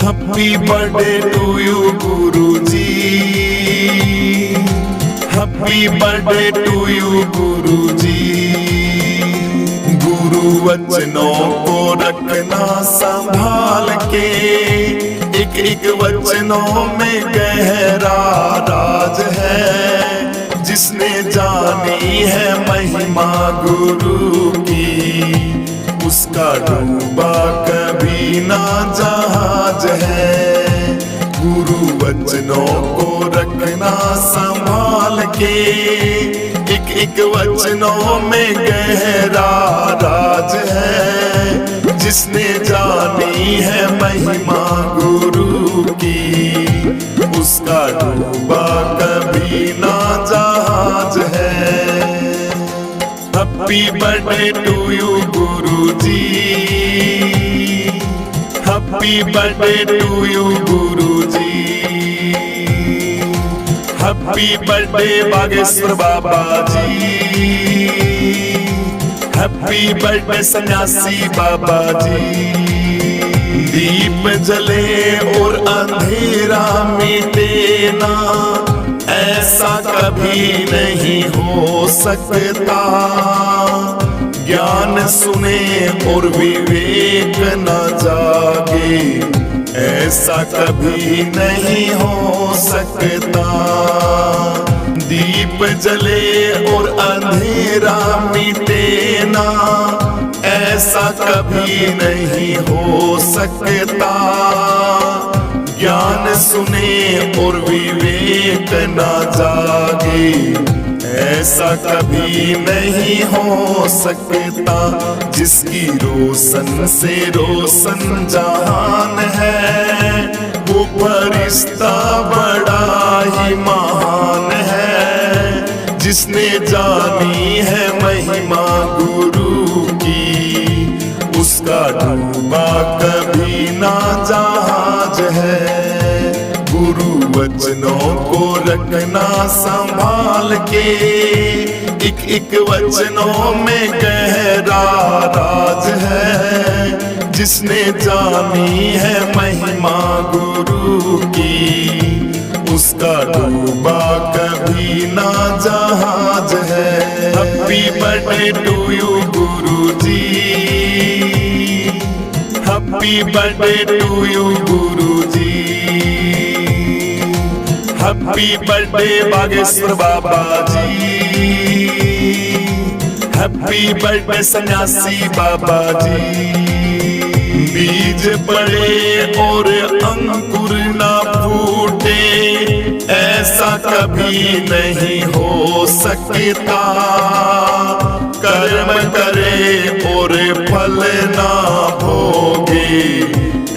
Happy birthday to you Guruji, happy birthday to you Guruji. गुरु वचनों को रखना संभाल के, एक एक वचनों में गहरा राज है। जिसने जानी है महिमा गुरु की, उसका डूबा कभी ना जहाज है। गुरु वचनों को रखना संभाल के, एक एक वचनों में गहरा राज है। जिसने जानी है महिमा गुरु की, उसका डूबा कभी ना जहाज है। Happy birthday to you Guruji, happy birthday to you Guruji. Happy birthday Bageshwar Baba ji, happy birthday Sanyasi Baba जी। दीप जले और अंधेरा मिटे ना, ऐसा कभी नहीं हो सकता। ज्ञान सुने और विवेक न जागे, ऐसा कभी नहीं हो सकता। दीप जले और अंधेरा मिटे ना, ऐसा कभी नहीं हो सकता। ज्ञान सुने और विवेक न जागे, ऐसा कभी नहीं हो सकता। जिसकी रोशन से रोशन जहान है, वो फरिश्ता बड़ा ही महान है। जिसने जानी है महिमा गुरु की, उसका डूबा कभी ना जहाज है। गुरु वचनों को रखना संभाल के, एक एक वचनों में गहरा राज है। जिसने जानी है महिमा गुरु की, उसका डूबा कभी ना जहाज है। Happy birthday to you Guruji, happy birthday to you Guruji. Happy birthday Bageshwar Baba ji, happy birthday Sanyasi Baba जी। बीज पड़े और अंकुर ना फूटे, ऐसा कभी नहीं हो सकता। कर्म करे और फल ना भोगे,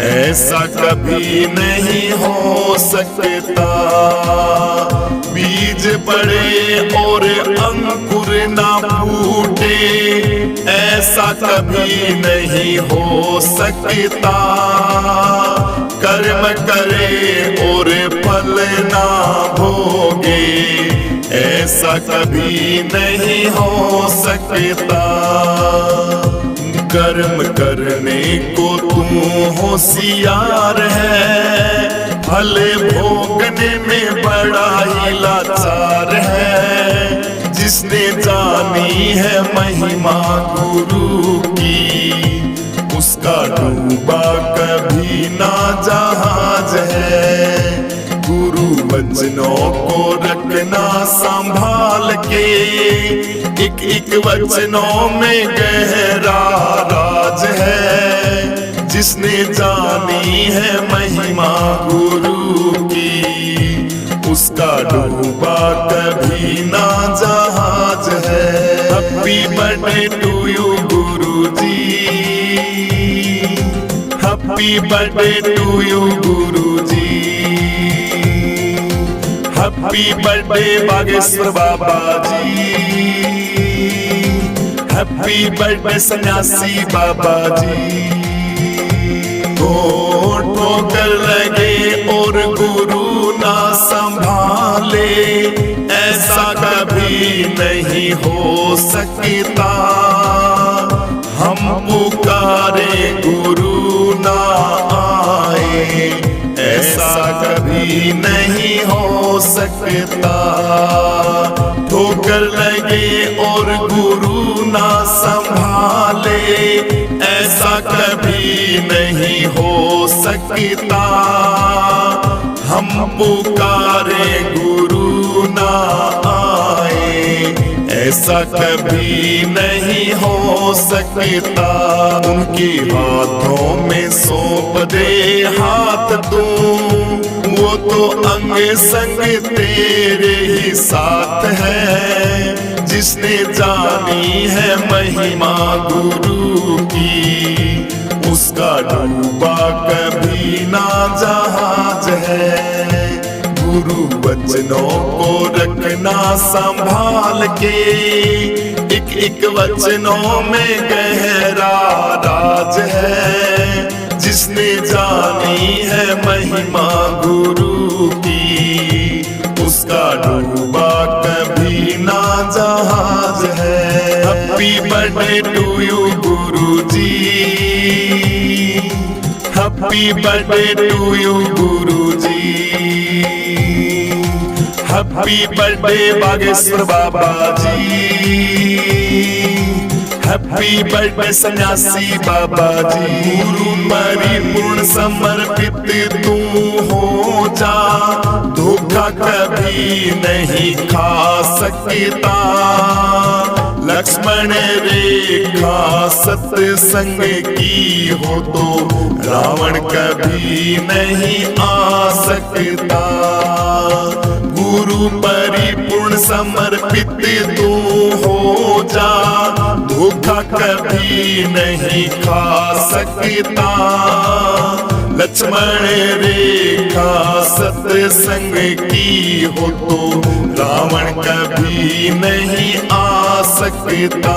ऐसा कभी नहीं हो सकता। बीज पड़े और अंकुर ना फूटे, ऐसा कभी नहीं हो सकता। कर्म करे और फल ना भोगे, ऐसा कभी नहीं हो सकता। कर्म करने को तू होशियार है, फल भोगने में बड़ा ही लाचार है। जिसने जानी है महिमा गुरु की, उसका डूबा कभी ना जहाज है। गुरु वचनों को रखना संभाल के, एक एक वचनों में गहरा राज है। जिसने जानी है महिमा गुरु की, उसका डूबा कभी ना जहाज है। Happy birthday to you Guruji, happy birthday to you Guruji. Happy birthday Bageshwar Baba ji, happy birthday Sanyasi Baba जी। ठोकर लगे और गुरु ना संभाले, ऐसा कभी नहीं हो सकता। हम पुकारे गुरु ना आए, सकता। ठोकर लगे और गुरु ना संभाले, ऐसा कभी नहीं हो सकता। हम पुकारे गुरु ना आए, ऐसा कभी नहीं हो सकता। उनके हाथों में सौंप दे हाथ तू, वो तो अंग संग तेरे ही साथ है। जिसने जानी है महिमा गुरु की, उसका डूबा कभी ना जहाज है। गुरु वचनों को रखना संभाल के, एक एक वचनों में गहरा राज है। जिसने जानी है महिमा गुरु की, उसका डूबा कभी ना जहाज है। Happy birthday to you Guru ji, happy birthday to you Guru ji. Happy birthday Bageshwar Baba ji, happy birthday Sanyasi Baba जी। गुरु परिपूर्ण समर्पित तू हो जा, धोखा कभी नहीं खा सकता। लक्ष्मण रेखा सत्संग की हो तो रावण कभी नहीं आ सकता। गुरु परिपूर्ण समर्पित तू हो जा, धोखा कभी नहीं खा सकता। लक्ष्मण रेखा सत्संग की हो तो रावण कभी नहीं आ सकता।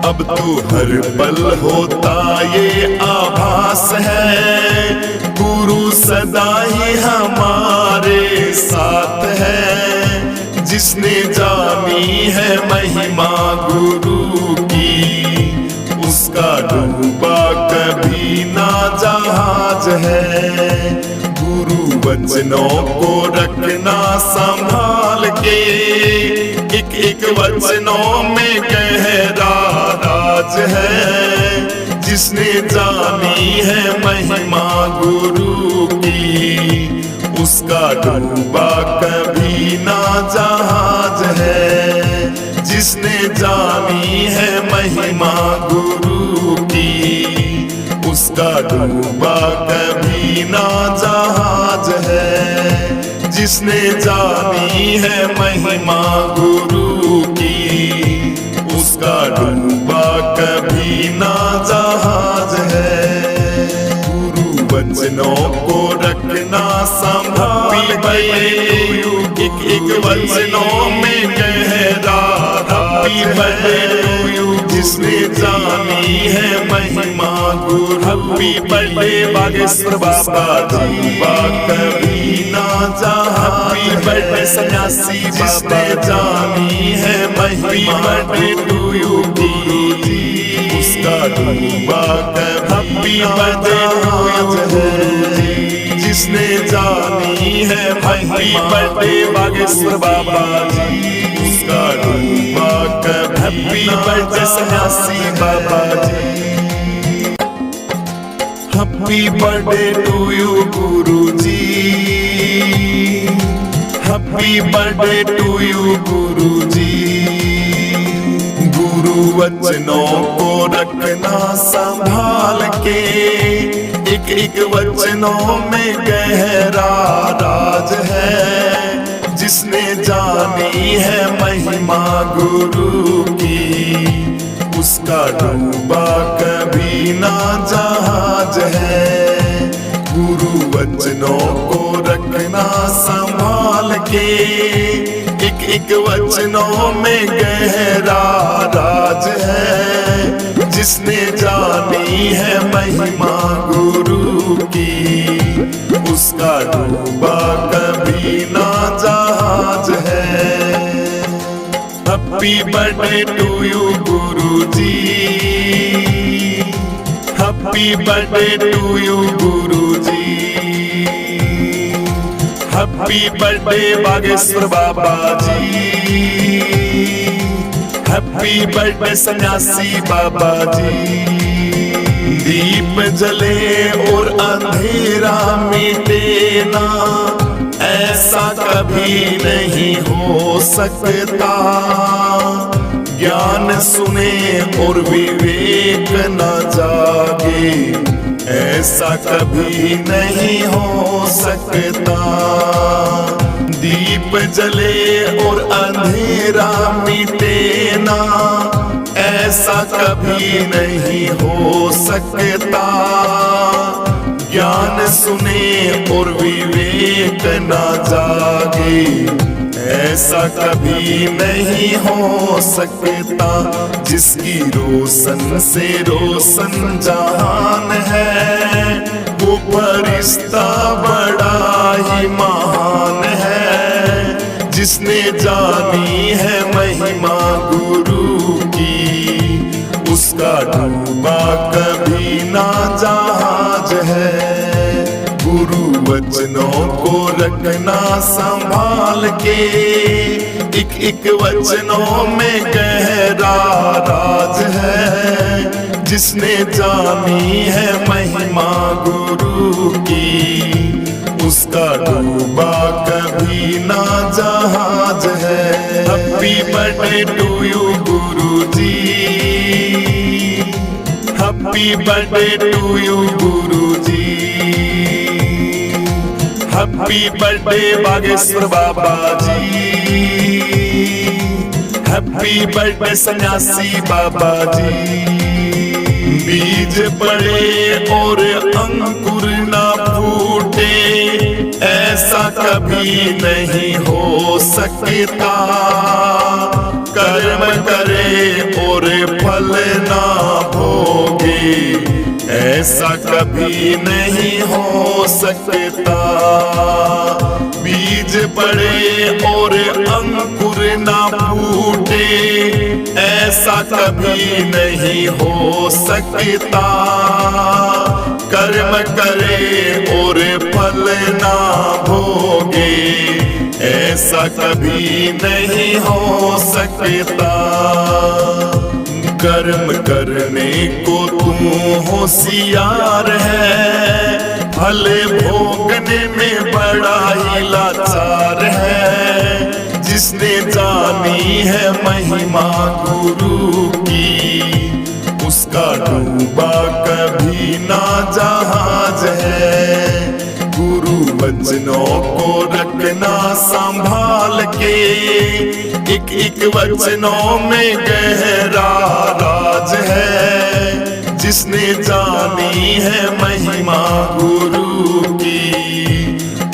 अब तो हर पल होता ये आभास है, गुरु सदा ही हमारे साथ है। जिसने जानी है महिमा गुरु की, उसका डूबा कभी ना जहाज है। गुरु वचनों को रखना संभाल के, एक एक वचनों में गहरा राज है। जिसने जानी है महिमा गुरु की, उसका डूबा कभी ना जहाज है। जिसने जानी है महिमा गुरु की, उसका डूबा कभी ना जहाज है। जिसने जानी है महिमा गुरु की, उसका डूबा कभी ना जहाज है। गुरु वचनों को रखना संभाल के, एक एक वचनों में गहरा हैप्पी बर्थडे टू यू। जिसने जानी है महिमा गुरु, हैप्पी बर्थडे बागेश्वर बाबा जी। कभी ना जा, हैप्पी बर्थडे सन्यासी। जिसने जानी है महिमा बर्थडे टू यू गुरु जी, उसका डूबा कभी बर्थडे टू यू गुरु जी। जिसने जानी है हैप्पी बर्थडे बागेश्वर बाबा जी, उसका डूबा कभी happy birthday Sanyasi Baba ji. Happy birthday to you Guru ji, happy birthday to you गुरु जी। गुरु वचनों को रखना संभाल के, एक एक वचनों में गहरा राज है। जिसने जानी है महिमा गुरु की, उसका डूबा कभी ना जहाज है। गुरु वचनों को रखना संभाल के, एक एक वचनों में गहरा राज है। जिसने जानी है महिमा गुरु की, उसका डूबा कभी ना जहाज है। Happy birthday to you Guru ji, happy birthday to you Guru ji. Happy birthday Bageshwar Baba ji, happy birthday Sanyasi Baba जी। दीप जले और अंधेरा मिटे ना, ऐसा कभी नहीं हो सकता। ज्ञान सुने और विवेक न जागे, ऐसा कभी नहीं हो सकता। दीप जले और अंधेरा मिटे ना, ऐसा कभी नहीं हो सकता। ज्ञान सुने और विवेक न जागे, ऐसा कभी नहीं हो सकता। जिसकी रोशन से रोशन जहान है, वो फरिश्ता बड़ा ही महान है। जिसने जानी है महिमा गुरु की, उसका डूबा कभी ना जहाज है। गुरु वचनों को रखना संभाल के, एक एक वचनों में गहरा राज है। जिसने जानी है महिमा गुरु की, उसका डूबा कभी ना जहाज है। Happy birthday to you Guru ji, happy birthday to you Guru ji. Happy birthday Bageshwar Baba ji, happy birthday Sanyasi Baba जी। बीज पड़े और अंकुर ना फूटे, ऐसा कभी नहीं हो सकता। कर्म करे और फल ना भोगे, ऐसा कभी नहीं हो सकता। बीज पड़े और अंकुर ना फूटे, ऐसा कभी नहीं हो सकता। कर्म करे और फल ना भोगे, ऐसा कभी नहीं हो सकता। कर्म करने को तू होशियार है, फल भोगने में बड़ा ही लाचार है। जिसने जानी है महिमा गुरु की, उसका डूबा कभी ना जहाज है। गुरु वचनों को रखना संभाल के, एक एक वचनों में गहरा राज है। जिसने जानी है महिमा गुरु की,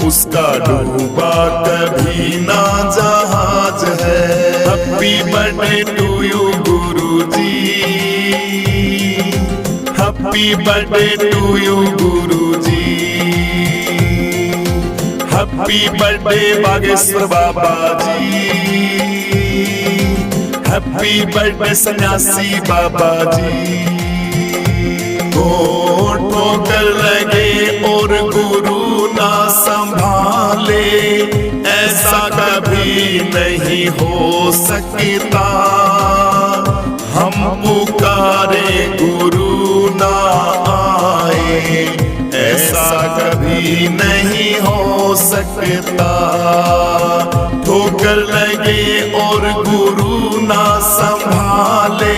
उसका डूबा कभी ना जहाज है। Happy birthday to you Guru ji, happy birthday to you Guru ji. Happy birthday Bageshwar Baba ji, happy birthday Sanyasi Baba जी। ठोकर लगे और गुरु ना संभाले, ऐसा कभी नहीं हो सकता। हम पुकारे गुरु ना आए, ऐसा कभी नहीं हो सकता। ठोकर लगे और गुरु ना संभाले,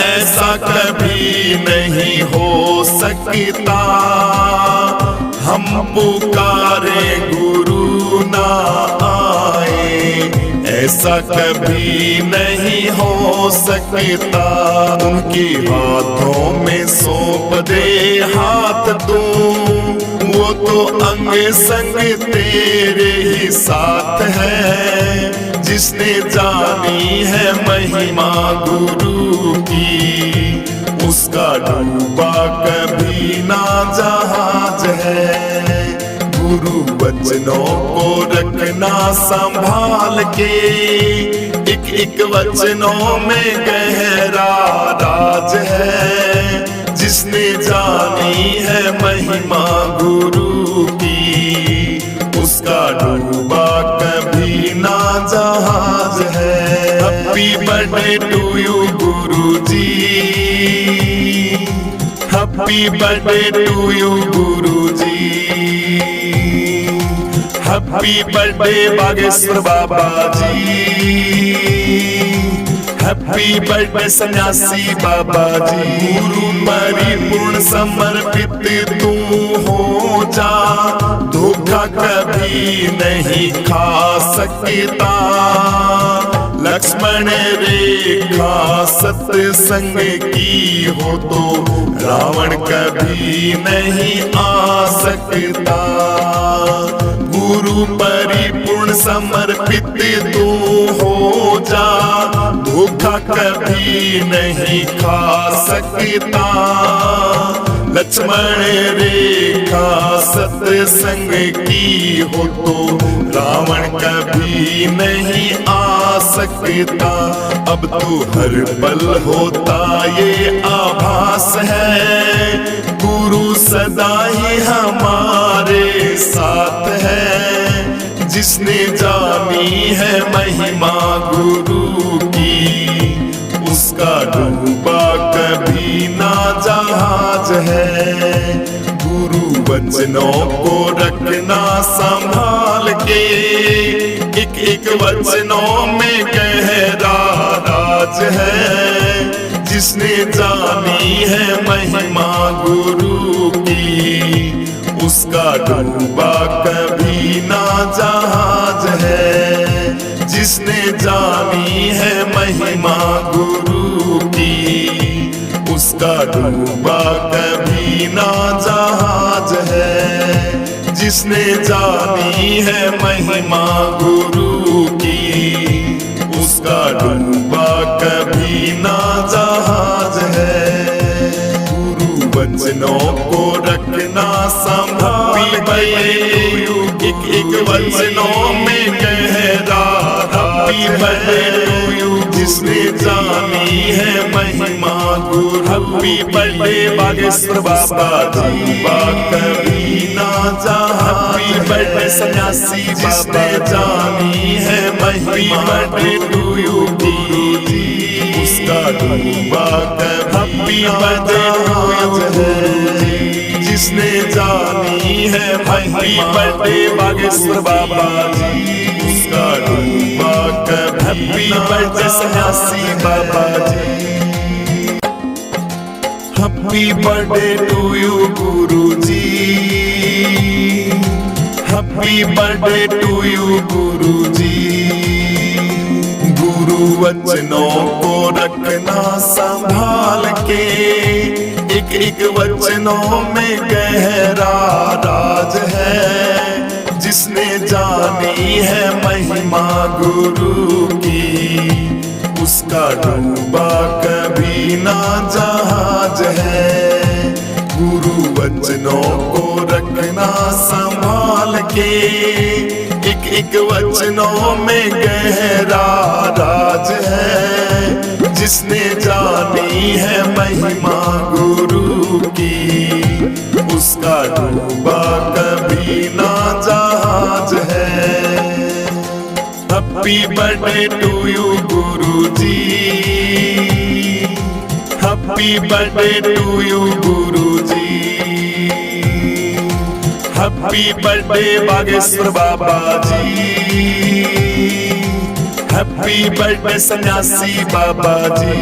ऐसा कभी नहीं हो सकता। हम पुकारे गुरु ना आए, ऐसा कभी नहीं हो सकता। उनके हाथों में सौंप दे हाथ तू, वो तो अंग संग तेरे ही साथ है। जिसने जानी है महिमा गुरु की, उसका डूबा कभी ना जहाज है। गुरु वचनों को रखना संभाल के, एक एक वचनों में गहरा राज है। जिसने जानी है महिमा गुरु की, उसका birthday to you Guruji, happy birthday to you Guruji, happy birthday Bageshwar Baba ji, happy birthday Sanyasi Baba जी। गुरु परिपूर्ण समर्पित तू हो जा, धोखा कभी नहीं खा सकता। लक्ष्मण रेखा सत्संग की हो तो रावण कभी नहीं आ सकता। गुरु परिपूर्ण समर्पित तू हो जा, धोखा कभी नहीं खा सकता। लक्ष्मण रेखा सत्संग की हो तो रावण कभी नहीं आ सकता। अब तो हर पल होता ये आभास है, गुरु सदा ही हमारे साथ है। जिसने जानी है महिमा गुरु की, उसका डूबा कभी ना जहाज है। गुरु वचनों को रखना संभाल के, एक एक वचनों में गहरा राज है। जिसने जानी है महिमा गुरु की, उसका डूबा कभी ना जहाज है। जिसने जानी है महिमा गुरु की, उसका डूबा कभी ना जहाज है। जिसने जानी है महिमा गुरु की, उसका डूबा कभी ना जहाज है। गुरु वचनों को रखना संभाल के, एक एक वचनों में गहरा जिसने जानी है महिमा गुरु। हैप्पी बर्थडे बागेश्वर बाबा जी, कभी ना जा। हैप्पी बर्थडे सन्यासी जिसने जानी है महिमा बर्थडे टू यू गुरुजी, उसका डूबा कभी ना गुरुजी। जिसने जानी है हैप्पी बर्थडे बागेश्वर बाबा जी, उसका डूबा कभी happy birthday Sanyasi Baba ji. Happy birthday to you Guruji, happy birthday to you Guruji. गुरु वचनों को रखना संभाल के, एक एक वचनों में गहरा राज है। जिसने जानी है महिमा गुरु की, उसका डूबा कभी ना जहाज है। गुरु वचनों को रखना संभाल के, एक एक वचनों में गहरा राज है। जिसने जानी है महिमा गुरु की, उसका डूबा कभी ना जहाज है। Happy birthday to you Guruji, happy birthday to you Guruji. Happy birthday Bageshwar Baba ji, happy birthday Sanyasi Baba जी।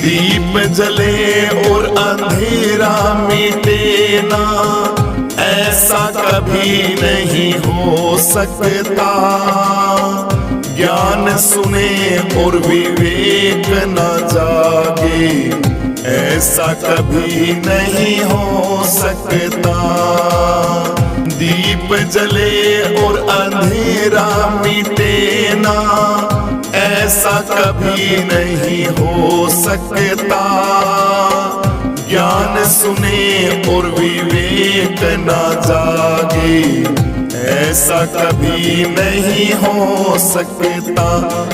दीप जले और अंधेरा मिटे ना, ऐसा कभी नहीं हो सकता। ज्ञान सुने और विवेक न जागे, ऐसा कभी नहीं हो सकता। दीप जले और अंधेरा मिटे ना, ऐसा कभी नहीं हो सकता। ज्ञान सुने और विवेक न जागे, ऐसा कभी नहीं हो सकता।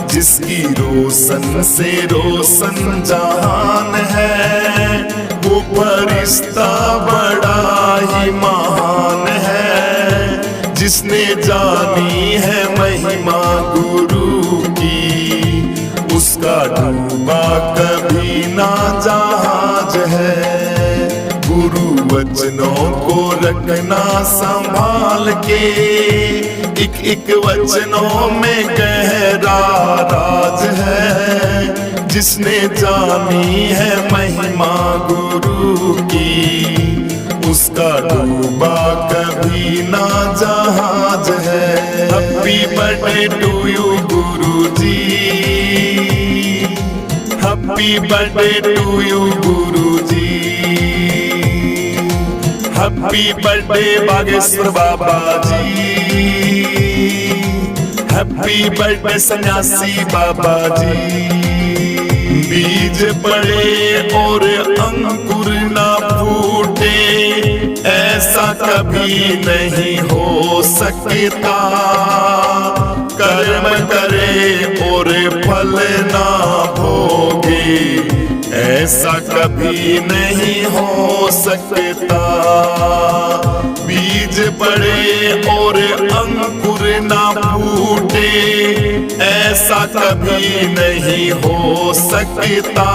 जिसकी रोशन से रोशन जहान है, वो फरिश्ता बड़ा ही महान है। जिसने जानी है महिमा गुरु की, डूबा कभी ना जहाज है। गुरु वचनों को रखना संभाल के, एक वचनों में गहरा राज है। जिसने जानी है महिमा गुरु की, उसका डूबा कभी ना जहाज है। Happy birthday to you Guru ji, happy birthday to you Guru ji, happy birthday Bageshwar Baba ji, happy birthday Sanyasi Baba जी। बीज पड़े और अंकुर ना फूटे, ऐसा कभी नहीं हो सकता। कर्म करे और फल ना भोगे, ऐसा कभी नहीं हो सकता। बीज पड़े और अंकुर ना फूटे, ऐसा कभी नहीं हो सकता।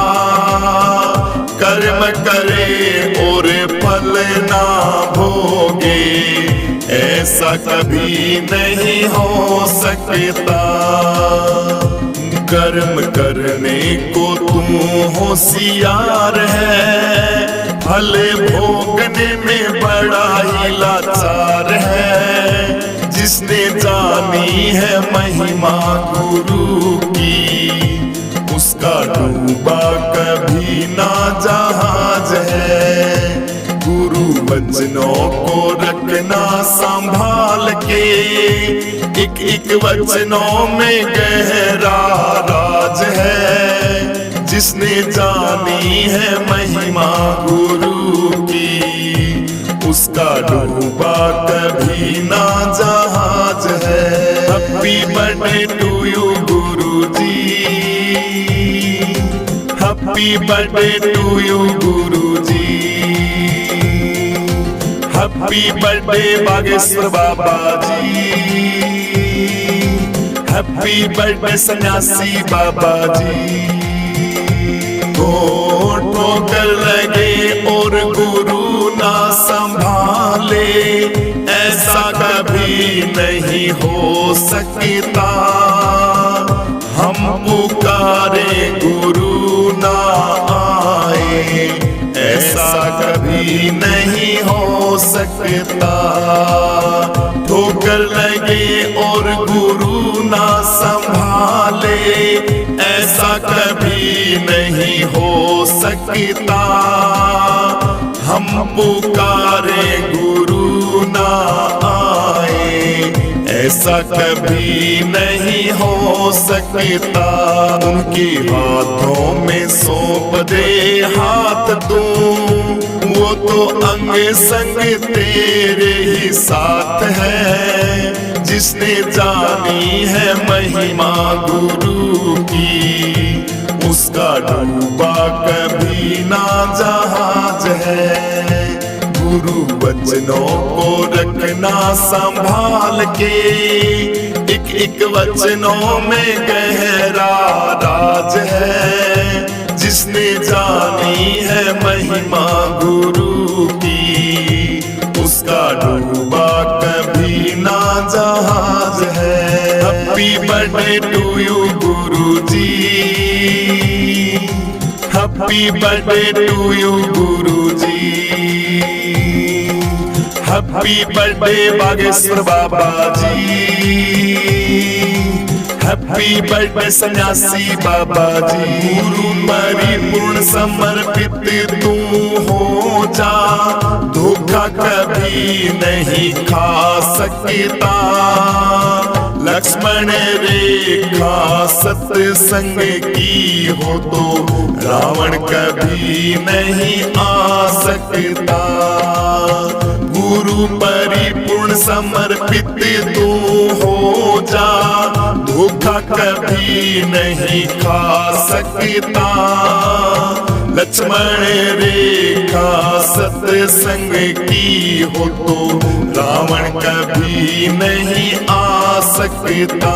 कर्म करे और फल ना भोगे, ऐसा कभी नहीं हो सकता। कर्म करने को तू होशियार है, फल भोगने में बड़ा ही लाचार है। जिसने जानी है महिमा गुरु की, उसका डूबा कभी ना जहाज है। गुरु वचनों को रखना संभाल के, एक वचनों में गहरा राज है। जिसने जानी है महिमा गुरु की, उसका डूबा कभी ना जहाज है। Happy birthday to you Guru ji, happy birthday to you Guru ji, happy birthday Bageshwar Baba ji, happy birthday Sanyasi Baba जी। ठोकर लगे और गुरु ना संभाले, ऐसा कभी नहीं हो सकता। हम पुकारे गुरु ना आए, ऐसा कभी नहीं हो सकता। ठोकर लगे और गुरु ना संभाले, ऐसा कभी नहीं हो सकता। हम पुकारे गुरु ना आए, ऐसा कभी नहीं हो सकता। उनके हाथों में सौंप दे हाथ तू, वो तो अंग संग तेरे ही साथ है। जिसने जानी है महिमा गुरु की, उसका डूबा कभी ना जहाज है। गुरु वचनों को रखना संभाल के, एक वचनों में गहरा राज है। जिसने जानी है महिमा गुरु की, उसका डूबा कभी ना जहाज है। Happy birthday to you Guru ji, happy birthday to you Guru ji, happy birthday Bageshwar Baba ji, happy birthday Sanyasi Baba जी। गुरु परिपूर्ण समर्पित तू हो जा, धोखा कभी नहीं खा सकता। लक्ष्मण रेखा सत्संग की हो तो, रावण कभी नहीं आ सकता। गुरु परिपूर्ण समर्पित तू हो जा, धोखा कभी नहीं खा सकता। लक्ष्मण रेखा सत्संग की हो तो, रावण कभी नहीं आ सकता।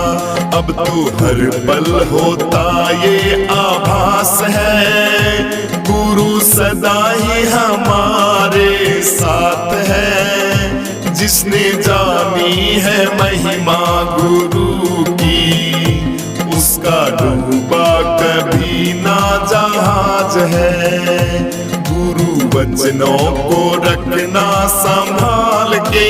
अब तो हर पल होता ये आभास है, गुरु सदा ही हमारे साथ है। जिसने जानी है महिमा गुरु की, उसका डूबा कभी ना जहाज है। गुरु वचनों को रखना संभाल के,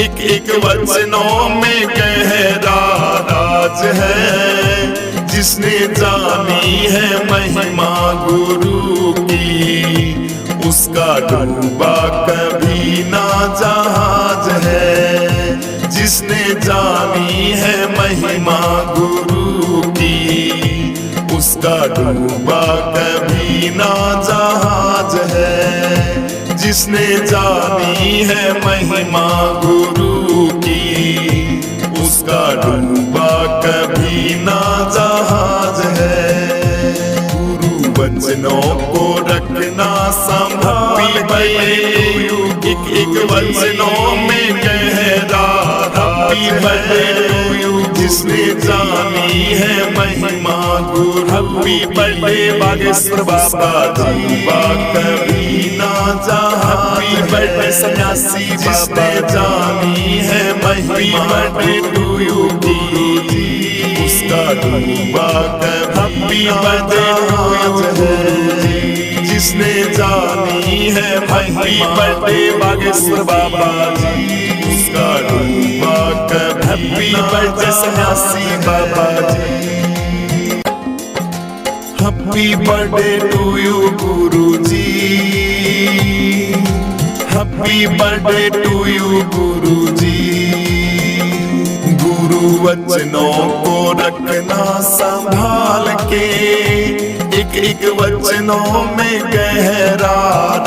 एक एक वचनों में गहरा राज है। जिसने जानी है महिमा गुरु की, उसका डूबा कभी ना जहाज है। जिसने जानी है महिमा गुरु की, उसका डूबा कभी ना जहाज है। जिसने जानी है महिमा गुरु की, उसका डूबा कभी ना जहाज है। गुरु वचनों को रखना संभाल के, एक एक वचनों में गहरा राज। जिसने जानी है महिमा गुरु, हैप्पी बर्थडे बागेश्वर बाबा जी। कभी ना जहाज, हैप्पी बर्थडे सन्यासी बाबा। जिसने जानी है महिमा बर्थडे टू यू गुरु जी, उसका डूबा कभी बर्थडे गुरु जी। जिसने जानी है महिमा बर्थडे बागेश्वर बाबा जी, उसका डूबा कभी happy birthday Sanyasi Baba ji. Happy birthday to you Guru ji, happy birthday to you गुरु जी। गुरु वचनों को रखना संभाल के, एक एक वचनों में गहरा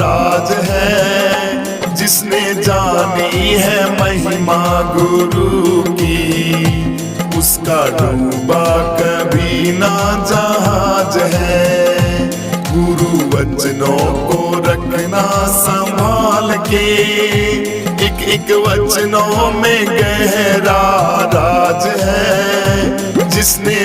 राज है। जिसने जानी है महिमा गुरु की, उसका डूबा कभी ना जहाज है। गुरु वचनों को रखना संभाल के, एक एक वचनों में गहरा राज है। जिसने